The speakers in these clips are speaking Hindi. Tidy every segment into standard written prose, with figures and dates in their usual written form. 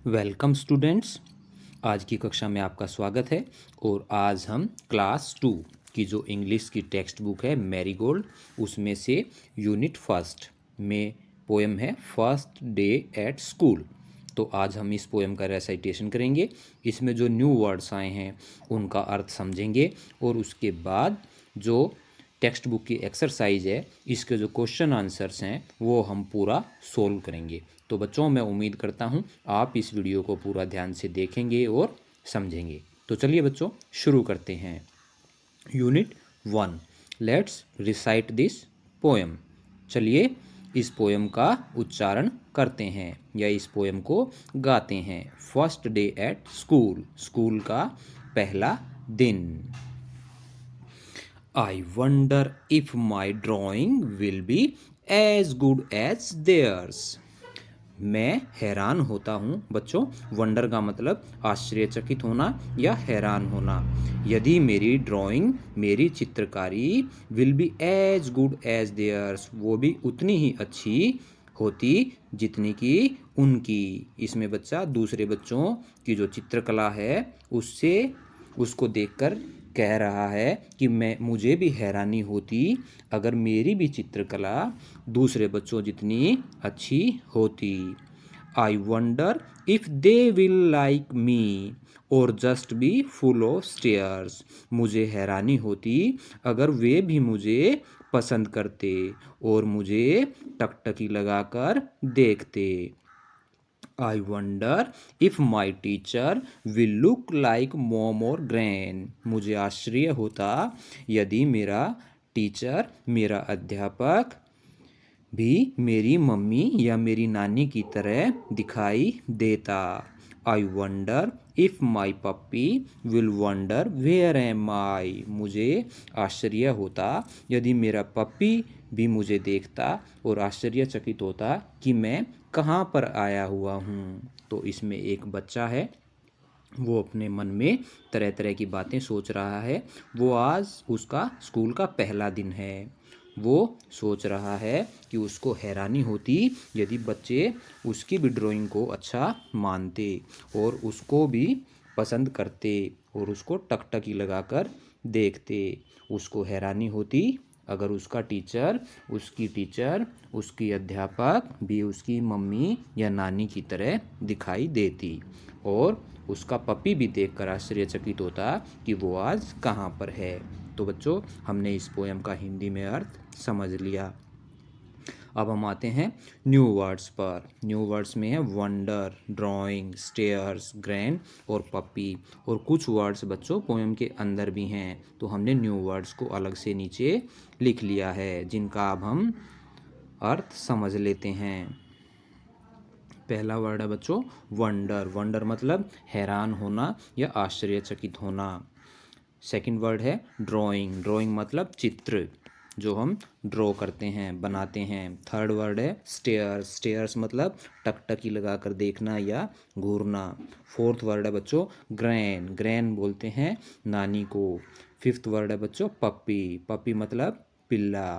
Welcome students. आज की कक्षा में आपका स्वागत है। और आज हम क्लास 2 की जो इंग्लिश की टेक्स्ट बुक है मैरीगोल्ड, उसमें से यूनिट फर्स्ट में पोएम है फर्स्ट डे एट स्कूल। तो आज हम इस पोएम का रेसाइटेशन करेंगे। इसमें जो न्यू वर्ड्स आए हैं उनका अर्थ समझेंगे और उसके बाद जो टेक्स्ट बुक की एक्सरसाइज है, इसके जो क्वेश्चन आंसर्स हैं वो हम पूरा सोल्व करेंगे। तो बच्चों, मैं उम्मीद करता हूँ आप इस वीडियो को पूरा ध्यान से देखेंगे और समझेंगे। तो चलिए बच्चों, शुरू करते हैं। Unit 1, let's recite this poem. चलिए इस पोएम का उच्चारण करते हैं या इस पोएम को गाते हैं। First day at school, school का पहला दिन। I wonder if my drawing will be as good as theirs. मैं हैरान होता हूँ बच्चों। वंडर का मतलब आश्चर्यचकित होना या हैरान होना। यदि मेरी ड्राइंग, मेरी चित्रकारी will be as good as theirs, वो भी उतनी ही अच्छी होती जितनी कि उनकी। इसमें बच्चा दूसरे बच्चों की जो चित्रकला है उससे उसको देखकर कह रहा है कि मुझे भी हैरानी होती अगर मेरी भी चित्रकला दूसरे बच्चों जितनी अच्छी होती। I wonder if they will like me और just be full of stares. मुझे हैरानी होती अगर वे भी मुझे पसंद करते और मुझे टकटकी लगाकर देखते। I wonder if my teacher will look like mom or gran। मुझे आश्चर्य होता यदि मेरा टीचर, मेरा अध्यापक भी मेरी मम्मी या मेरी नानी की तरह दिखाई देता। I wonder if my puppy will wonder where am I। मुझे आश्चर्य होता यदि मेरा पप्पी भी मुझे देखता और आश्चर्यचकित होता कि मैं कहाँ पर आया हुआ हूँ। तो इसमें एक बच्चा है, वो अपने मन में तरह तरह की बातें सोच रहा है। वो आज उसका स्कूल का पहला दिन है। वो सोच रहा है कि उसको हैरानी होती यदि बच्चे उसकी भी ड्राइंग को अच्छा मानते और उसको भी पसंद करते और उसको टकटकी लगाकर देखते। उसको हैरानी होती अगर उसका टीचर, उसकी टीचर, उसकी अध्यापक भी उसकी मम्मी या नानी की तरह दिखाई देती और उसका पपी भी देखकर आश्चर्यचकित होता कि वो आज कहाँ पर है। तो बच्चों, हमने इस पोएम का हिंदी में अर्थ समझ लिया। अब हम आते हैं न्यू वर्ड्स पर। न्यू वर्ड्स में है वंडर, ड्राइंग, स्टेयर्स, ग्रैंड और पपी। और कुछ वर्ड्स बच्चों पोएम के अंदर भी हैं, तो हमने न्यू वर्ड्स को अलग से नीचे लिख लिया है जिनका अब हम अर्थ समझ लेते हैं। पहला वर्ड है बच्चों वंडर। वंडर मतलब हैरान होना या आश्चर्यचकित होना। सेकंड वर्ड है ड्राइंग। ड्राइंग मतलब चित्र जो हम ड्रॉ करते हैं, बनाते हैं। थर्ड वर्ड है स्टेयर्स। स्टेयर्स मतलब टकटकी लगाकर देखना या घूरना। फोर्थ वर्ड है बच्चों ग्रैन। ग्रैन बोलते हैं नानी को। फिफ्थ वर्ड है बच्चों पप्पी। पप्पी मतलब पिल्ला,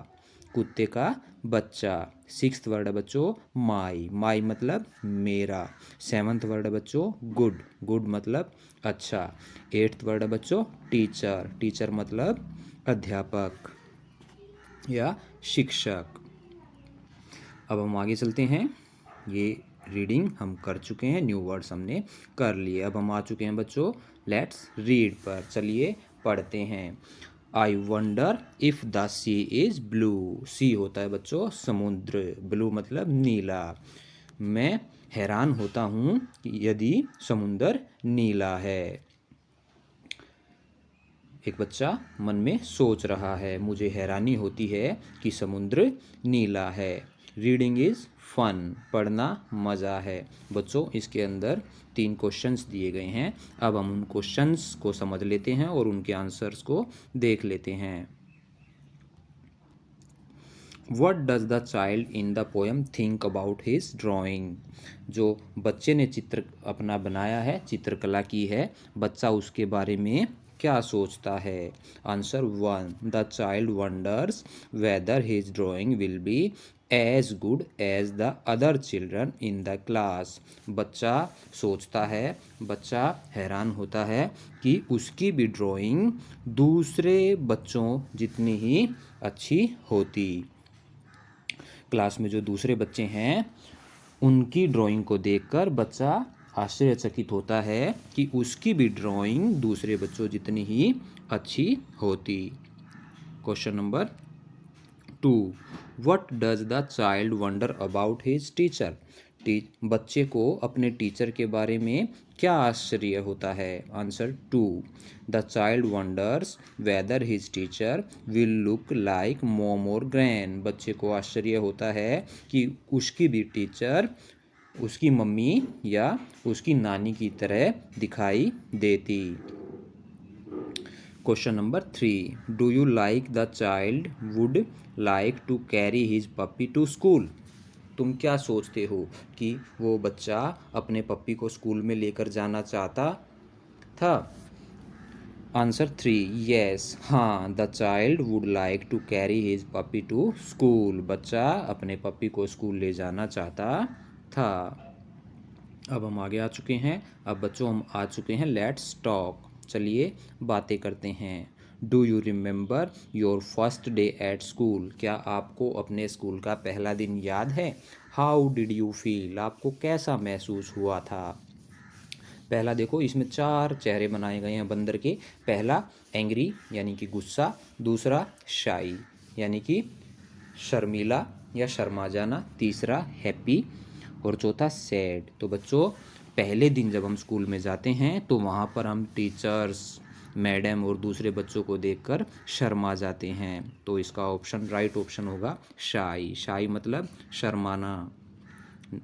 कुत्ते का बच्चा। सिक्स्थ वर्ड है बच्चों माई। माई मतलब मेरा। सेवन्थ वर्ड है बच्चों गुड। गुड मतलब अच्छा। एट्थ वर्ड है बच्चों टीचर। टीचर मतलब अध्यापक या शिक्षक। अब हम आगे चलते हैं। ये रीडिंग हम कर चुके हैं, न्यू वर्ड्स हमने कर लिए। अब हम आ चुके हैं बच्चों लेट्स रीड पर। चलिए पढ़ते हैं। I wonder if the sea is blue. Sea होता है बच्चों समुद्र, ब्लू मतलब नीला। मैं हैरान होता हूँ यदि समुद्र नीला है। एक बच्चा मन में सोच रहा है, मुझे हैरानी होती है कि समुद्र नीला है। रीडिंग इज़ फन, पढ़ना मज़ा है। बच्चों, इसके अंदर 3 क्वेश्चंस दिए गए हैं। अब हम उन क्वेश्चंस को समझ लेते हैं और उनके आंसर्स को देख लेते हैं। What does the child in the poem think about his drawing. जो बच्चे ने चित्र अपना बनाया है, चित्रकला की है, बच्चा उसके बारे में क्या सोचता है। Answer 1, the child wonders whether his drawing will be as good as the other children in the class. बच्चा सोचता है, बच्चा हैरान होता है कि उसकी भी ड्राइंग दूसरे बच्चों जितनी ही अच्छी होती। क्लास में जो दूसरे बच्चे हैं उनकी ड्राइंग को देखकर बच्चा आश्चर्यचकित होता है कि उसकी भी ड्राइंग दूसरे बच्चों जितनी ही अच्छी होती। Question number 2, what does the child wonder about his teacher. बच्चे को अपने टीचर के बारे में क्या आश्चर्य होता है। Answer 2, the child wonders whether his teacher will look like mom और ग्रैंड। बच्चे को आश्चर्य होता है कि उसकी भी टीचर उसकी मम्मी या उसकी नानी की तरह दिखाई देती। Question number 3, do you like the child would like to carry his puppy to school. तुम क्या सोचते हो कि वो बच्चा अपने पप्पी को स्कूल में लेकर जाना चाहता था। आंसर 3, यस, हाँ, the child would like to carry his puppy to school. बच्चा अपने पप्पी को स्कूल ले जाना चाहता था। अब हम आगे आ चुके हैं। अब बच्चों हम आ चुके हैं लेट्स टॉक। चलिए बातें करते हैं। Do you remember your first day at school. क्या आपको अपने स्कूल का पहला दिन याद है। How did you feel. आपको कैसा महसूस हुआ था। पहला देखो, इसमें 4 चेहरे बनाए गए हैं बंदर के। पहला एंग्री यानी कि गुस्सा, दूसरा शाई यानी कि शर्मीला या शर्मा जाना, तीसरा हैप्पी और चौथा सैड। तो बच्चों पहले दिन जब हम स्कूल में जाते हैं तो वहाँ पर हम टीचर्स, मैडम और दूसरे बच्चों को देखकर शर्मा जाते हैं। तो इसका ऑप्शन राइट ऑप्शन होगा शाई। शाई मतलब शर्माना।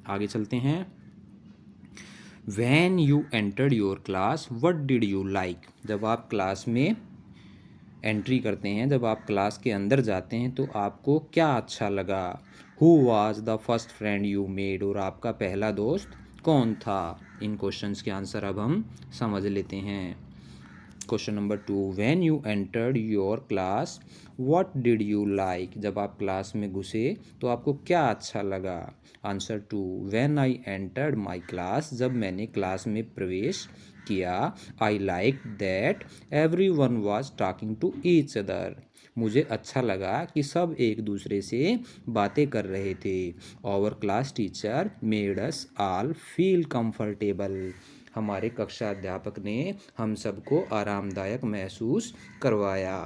आगे चलते हैं। When you entered your class, what did you like? जब आप क्लास में एंट्री करते हैं, जब आप क्लास के अंदर जाते हैं तो आपको क्या अच्छा लगा। Who was the first friend you made? और आपका पहला दोस्त कौन था। इन क्वेश्चंस के आंसर अब हम समझ लेते हैं। Question number 2, when you entered your class what did you like. जब आप क्लास में घुसे तो आपको क्या अच्छा लगा। Answer 2, when I entered my class. जब मैंने क्लास में प्रवेश किया, I like that everyone was talking to each other. मुझे अच्छा लगा कि सब एक दूसरे से बातें कर रहे थे। Our class teacher made us all feel comfortable. हमारे कक्षा अध्यापक ने हम सबको आरामदायक महसूस करवाया।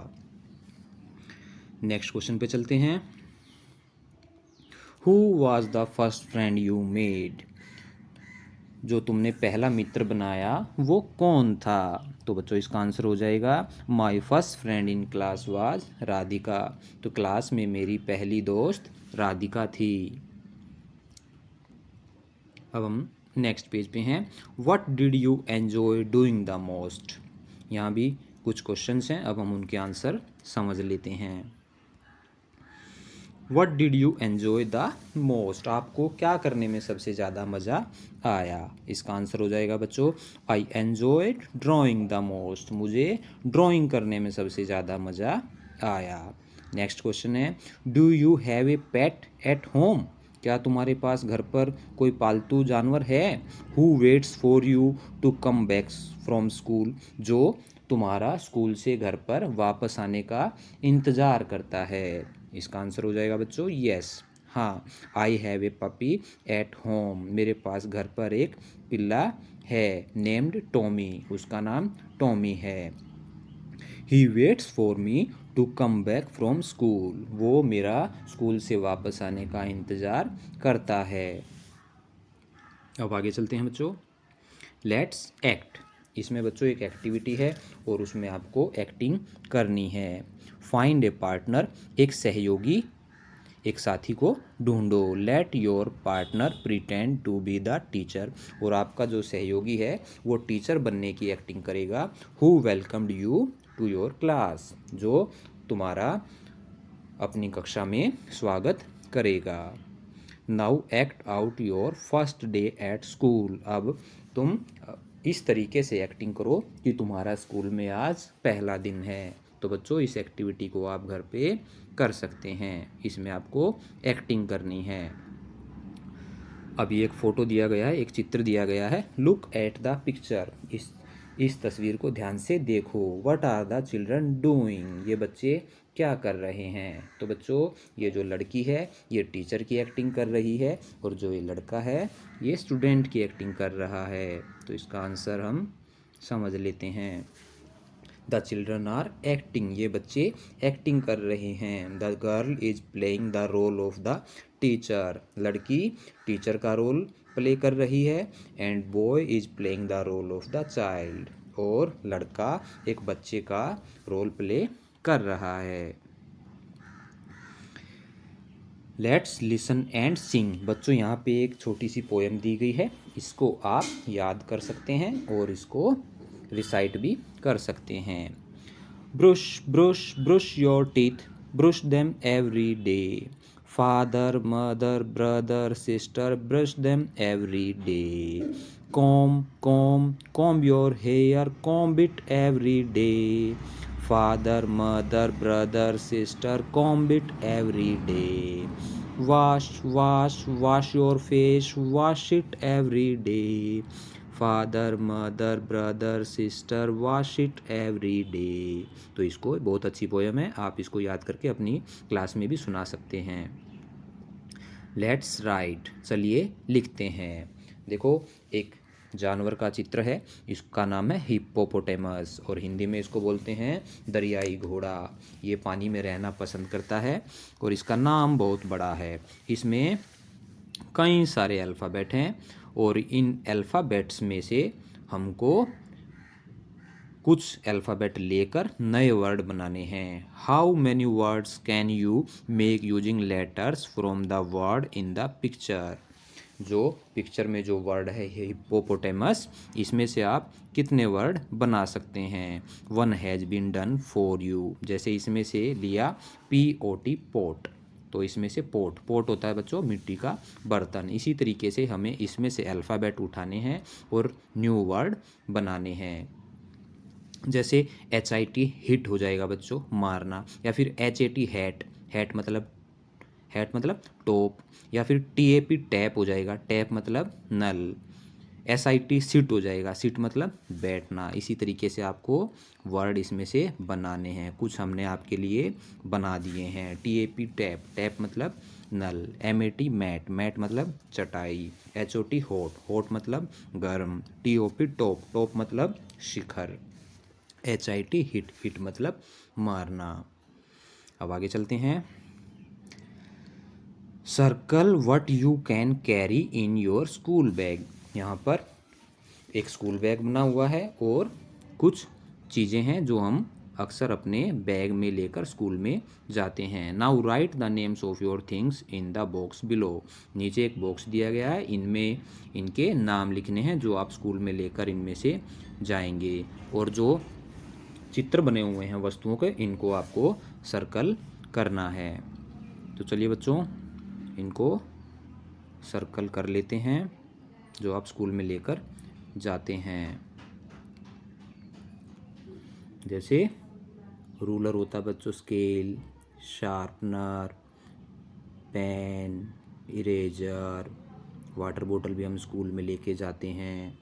नेक्स्ट क्वेश्चन पे चलते हैं। Who was the first friend you made. जो तुमने पहला मित्र बनाया वो कौन था। तो बच्चों इसका आंसर हो जाएगा my first friend in class was Radhika. तो क्लास में मेरी पहली दोस्त राधिका थी। अब हम नेक्स्ट पेज पे हैं। What did you enjoy doing the most. यहाँ भी कुछ क्वेश्चंस हैं, अब हम उनके आंसर समझ लेते हैं। What did you enjoy the most. आपको क्या करने में सबसे ज़्यादा मज़ा आया। इसका आंसर हो जाएगा बच्चों I enjoyed drawing the most. मुझे ड्राइंग करने में सबसे ज़्यादा मज़ा आया। नेक्स्ट क्वेश्चन है do you have a pet at home. क्या तुम्हारे पास घर पर कोई पालतू जानवर है। Who waits for you to come back from school. जो तुम्हारा स्कूल से घर पर वापस आने का इंतज़ार करता है। इसका आंसर हो जाएगा बच्चों यस, हाँ, I have a puppy at home. मेरे पास घर पर एक पिल्ला है नेम्ड टॉमी। उसका नाम टॉमी है। He waits for me to come back from school. वो मेरा स्कूल से वापस आने का इंतज़ार करता है। अब आगे चलते हैं बच्चों। Let's act. इसमें बच्चों एक एक्टिविटी है और उसमें आपको एक्टिंग करनी है। Find a partner. एक सहयोगी, एक साथी को ढूंढो। Let your partner pretend to be the teacher. और आपका जो सहयोगी है वो टीचर बनने की एक्टिंग करेगा। Who welcomed you to your class. जो तुम्हारा अपनी कक्षा में स्वागत करेगा। Now act out your first day at school. अब तुम इस तरीके से एक्टिंग करो कि तुम्हारा स्कूल में आज पहला दिन है। तो बच्चों इस एक्टिविटी को आप घर पे कर सकते हैं, इसमें आपको एक्टिंग करनी है। अभी एक फ़ोटो दिया गया है, एक चित्र दिया गया है। लुक एट द पिक्चर, इस तस्वीर को ध्यान से देखो। What are the children doing, ये बच्चे क्या कर रहे हैं। तो बच्चों ये जो लड़की है ये टीचर की एक्टिंग कर रही है, और जो ये लड़का है ये स्टूडेंट की एक्टिंग कर रहा है। तो इसका आंसर हम समझ लेते हैं। द चिल्ड्रन आर एक्टिंग, ये बच्चे एक्टिंग कर रहे हैं। The girl is playing the role of the teacher, लड़की टीचर का रोल प्ले कर रही है। And boy is playing the role of the child, और लड़का एक बच्चे का रोल प्ले कर रहा है। लेट्स लिसन एंड सिंग, बच्चों यहाँ पे एक छोटी सी पोएम दी गई है, इसको आप याद कर सकते हैं और इसको रिसाइट भी कर सकते हैं। Brush brush brush your teeth, brush them every day. Father mother brother sister brush them every day. Comb comb comb your hair, comb it every day. Father mother brother sister comb it every day. wash wash wash your face, wash it every day. Father mother brother sister wash it every day। तो इसको बहुत अच्छी पोयम है, आप इसको याद करके अपनी क्लास में भी सुना सकते हैं। लेट्स राइट, चलिए लिखते हैं। देखो एक जानवर का चित्र है, इसका नाम है हिप्पोपोटेमस, और हिंदी में इसको बोलते हैं दरियाई घोड़ा। ये पानी में रहना पसंद करता है और इसका नाम बहुत बड़ा है। इसमें कई सारे अल्फ़ाबेट हैं और इन अल्फ़ाबेट्स में से हमको कुछ अल्फ़ाबेट लेकर नए वर्ड बनाने हैं। How many words can you make using letters from the word in the picture, जो पिक्चर में जो वर्ड है हिप्पोपोटेमस, इसमें से आप कितने वर्ड बना सकते हैं। One has been done for you, जैसे इसमें से लिया POT पोट, तो इसमें से पोट पोट होता है बच्चों मिट्टी का बर्तन। इसी तरीके से हमें इसमें से अल्फ़ाबेट उठाने हैं और न्यू वर्ड बनाने हैं। जैसे HIT हिट हो जाएगा बच्चों मारना, या फिर HAT हैट, हैट मतलब टॉप, या फिर TAP टैप हो जाएगा, टैप मतलब नल। SIT सिट हो जाएगा, सिट मतलब बैठना। इसी तरीके से आपको वर्ड इसमें से बनाने हैं, कुछ हमने आपके लिए बना दिए हैं। TAP टैप, टैप मतलब नल। MAT मैट, मैट मतलब चटाई। HOT होट, होट मतलब गर्म। TOP टॉप, टॉप मतलब शिखर। HIT हिट, हिट मतलब मारना। अब आगे चलते हैं। Circle what you can carry in your school bag, यहाँ पर एक स्कूल बैग बना हुआ है और कुछ चीज़ें हैं जो हम अक्सर अपने बैग में लेकर स्कूल में जाते हैं। Now right the names of your things in the box below, नीचे एक बॉक्स दिया गया है, इनमें इनके नाम लिखने हैं जो आप स्कूल में लेकर इनमें से जाएंगे, और जो चित्र बने हुए हैं वस्तुओं के इनको आपको सर्कल करना है। तो चलिए बच्चों इनको सर्कल कर लेते हैं जो आप स्कूल में लेकर जाते हैं। जैसे रूलर होता है बच्चों, scale, sharpener, pen, eraser, water बोतल भी हम स्कूल में लेके जाते हैं,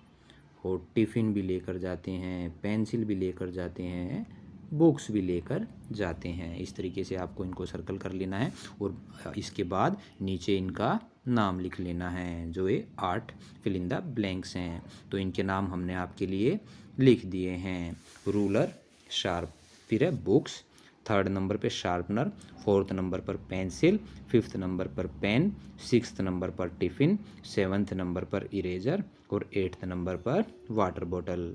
और टिफ़िन भी लेकर जाते हैं, पेंसिल भी लेकर जाते हैं, बुक्स भी लेकर जाते हैं। इस तरीके से आपको इनको सर्कल कर लेना है और इसके बाद नीचे इनका नाम लिख लेना है, जो ये 8 फिल इन द ब्लैंक्स हैं। तो इनके नाम हमने आपके लिए लिख दिए हैं। रूलर, शार्प, फिर है बुक्स, 3rd नंबर पे शार्पनर, 4th नंबर पर पेंसिल, 5th नंबर पर पेन, 6th नंबर पर टिफ़िन, 7th नंबर पर इरेजर और 8th नंबर पर वाटर बॉटल।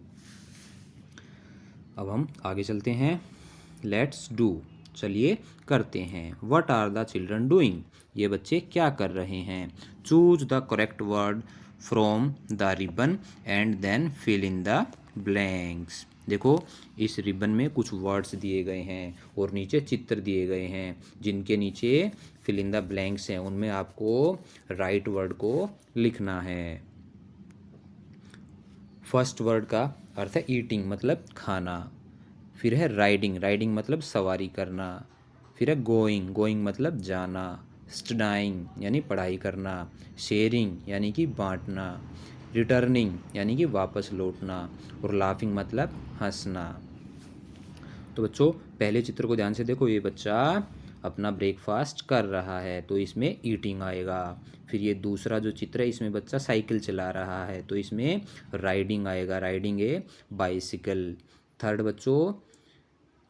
अब हम आगे चलते हैं। लेट्स डू, चलिए करते हैं। What are the children doing, ये बच्चे क्या कर रहे हैं। Choose the correct word from the ribbon and then fill in the blanks. देखो इस रिबन में कुछ वर्ड्स दिए गए हैं और नीचे चित्र दिए गए हैं, जिनके नीचे फिल इन द ब्लैंक्स हैं, उनमें आपको राइट वर्ड को लिखना है। फर्स्ट वर्ड का अर्थ है ईटिंग मतलब खाना, फिर है राइडिंग, राइडिंग मतलब सवारी करना। फिर है गोइंग, गोइंग मतलब जाना। स्टडाइंग यानी पढ़ाई करना। शेयरिंग यानी कि बांटना। रिटर्निंग यानी कि वापस लौटना। और लाफिंग मतलब हंसना। तो बच्चों पहले चित्र को ध्यान से देखो, ये बच्चा अपना ब्रेकफास्ट कर रहा है तो इसमें ईटिंग आएगा। फिर ये दूसरा जो चित्र है इसमें बच्चा साइकिल चला रहा है तो इसमें राइडिंग आएगा, राइडिंग ए बाइसिकल। थर्ड बच्चों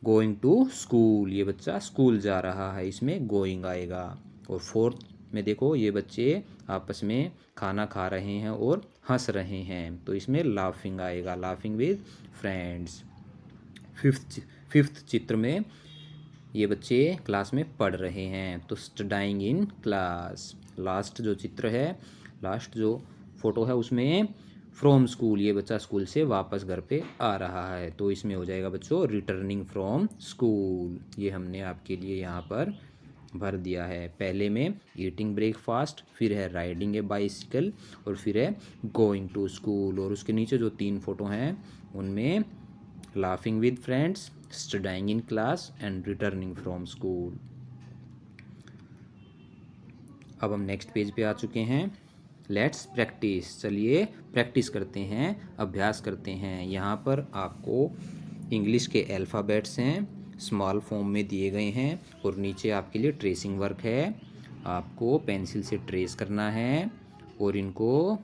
गोइंग टू स्कूल, ये बच्चा स्कूल जा रहा है, इसमें गोइंग आएगा। और फोर्थ में देखो ये बच्चे आपस में खाना खा रहे हैं और हंस रहे हैं तो इसमें लाफिंग आएगा, लाफिंग विद फ्रेंड्स। फिफ्थ चित्र में ये बच्चे क्लास में पढ़ रहे हैं तो स्टडाइंग इन क्लास। लास्ट जो चित्र है, लास्ट जो फोटो है उसमें फ्रॉम स्कूल, ये बच्चा स्कूल से वापस घर पे आ रहा है तो इसमें हो जाएगा बच्चों रिटर्निंग फ्रॉम स्कूल। ये हमने आपके लिए यहाँ पर भर दिया है। पहले में ईटिंग ब्रेकफास्ट, फिर है राइडिंग ए बाइसिकल और फिर है गोइंग टू स्कूल। और उसके नीचे जो 3 फोटो हैं उनमें laughing with friends, studying in class and returning from school. अब हम नेक्स्ट पेज पे आ चुके हैं। लेट्स प्रैक्टिस, चलिए प्रैक्टिस करते हैं, अभ्यास करते हैं। यहाँ पर आपको इंग्लिश के अल्फ़ाबेट्स हैं, स्मॉल फॉर्म में दिए गए हैं और नीचे आपके लिए ट्रेसिंग वर्क है। आपको पेंसिल से ट्रेस करना है और इनको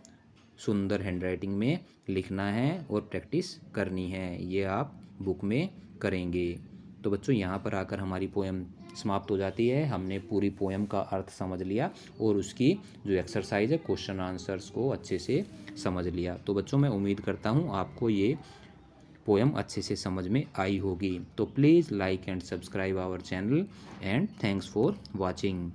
सुंदर हैंडराइटिंग में लिखना है और प्रैक्टिस करनी है। ये आप बुक में करेंगे। तो बच्चों यहाँ पर आकर हमारी पोएम समाप्त हो जाती है। हमने पूरी पोएम का अर्थ समझ लिया और उसकी जो एक्सरसाइज है क्वेश्चन आंसर्स को अच्छे से समझ लिया। तो बच्चों मैं उम्मीद करता हूँ आपको ये पोएम अच्छे से समझ में आई होगी। तो please like and subscribe our channel and thanks for watching.